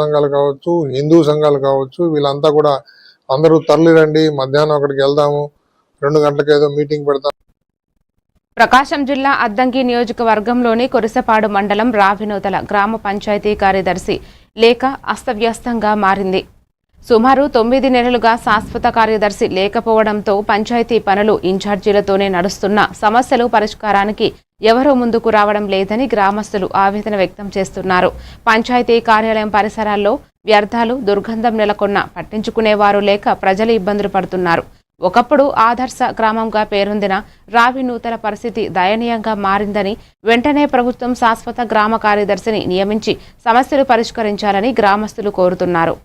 సంఘాలు కావచ్చు, హిందూ సంఘాలు కావచ్చు, వీళ్ళంతా కూడా అందరూ తరలిరండి, మధ్యాహ్నం అక్కడికి వెళ్దాము, 2 గంటలకు ఏదో మీటింగ్ పెడతాం. ప్రకాశం జిల్లా అద్దంకి నియోజకవర్గంలోని కొరిసపాడు మండలం రావినూతల గ్రామ పంచాయతీ కార్యదర్శి లేఖ అస్తవ్యస్తంగా మారింది. సుమారు 9 నెలలుగా శాశ్వత కార్యదర్శి లేకపోవడంతో పంచాయతీ పనులు ఇన్ఛార్జీలతోనే నడుస్తున్న సమస్యలు పరిష్కారానికి ఎవరూ ముందుకు రావడం లేదని గ్రామస్తులు ఆవేదన వ్యక్తం చేస్తున్నారు. పంచాయతీ కార్యాలయం పరిసరాల్లో వ్యర్థాలు, దుర్గంధం నెలకొన్న పట్టించుకునేవారు లేక ప్రజలు ఇబ్బందులు పడుతున్నారు. ఒకప్పుడు ఆదర్శ గ్రామంగా పేరొందిన రావినూతల పరిస్థితి దయనీయంగా మారిందని, వెంటనే ప్రభుత్వం శాశ్వత గ్రామ కార్యదర్శిని నియమించి సమస్యలు పరిష్కరించాలని గ్రామస్తులు కోరుతున్నారు.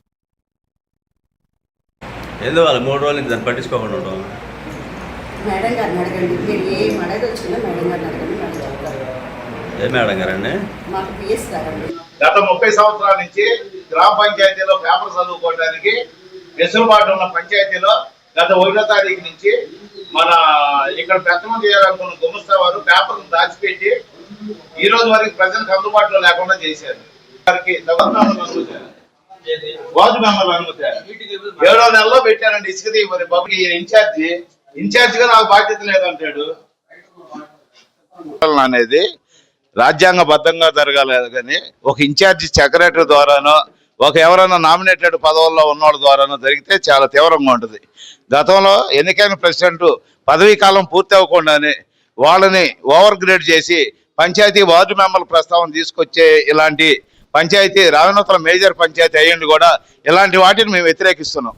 గత 30 సంవత్సరాల నుంచి గ్రామ పంచాయతీలో పేపర్ చదువుకోవడానికి వెసులుబాటు ఉన్న పంచాయతీలో గత 1వ తారీఖు నుంచి మన ఇక్కడ పెత్తనం చేయాలనుకున్న గుమస్తా వారు పేపర్ను దాచిపెట్టి ఈ రోజు వరకు ప్రజలకు అందుబాటులో లేకుండా చేశారు. వార్డు మెంబర్లు అనుమతి 7వ నెలలో పెట్టారండి. ఇసుక మరి బాబుకి ఇన్ఛార్జ్ గా నాకు బాధ్యత లేదంటాడు. అనేది రాజ్యాంగబద్ధంగా జరగాలి కానీ ఒక ఇన్ఛార్జి సెక్రటరీ ద్వారానో ఎవరైనా నామినేటెడ్ పదవుల్లో ఉన్నవాళ్ళ ద్వారానో జరిగితే చాలా తీవ్రంగా ఉంటుంది. గతంలో ఎన్నికైన ప్రెసిడెంట్ పదవీ కాలం పూర్తి అవ్వకుండానే వాళ్ళని ఓవర్ గ్రేడ్ చేసి పంచాయతీ వార్డు మెంబర్ల ప్రస్తావన తీసుకొచ్చే ఇలాంటి పంచాయతీ రావినూతల మేజర్ పంచాయతీ అయ్యింది కూడా ఇలాంటి వాటిని మేము వ్యతిరేకిస్తున్నాం.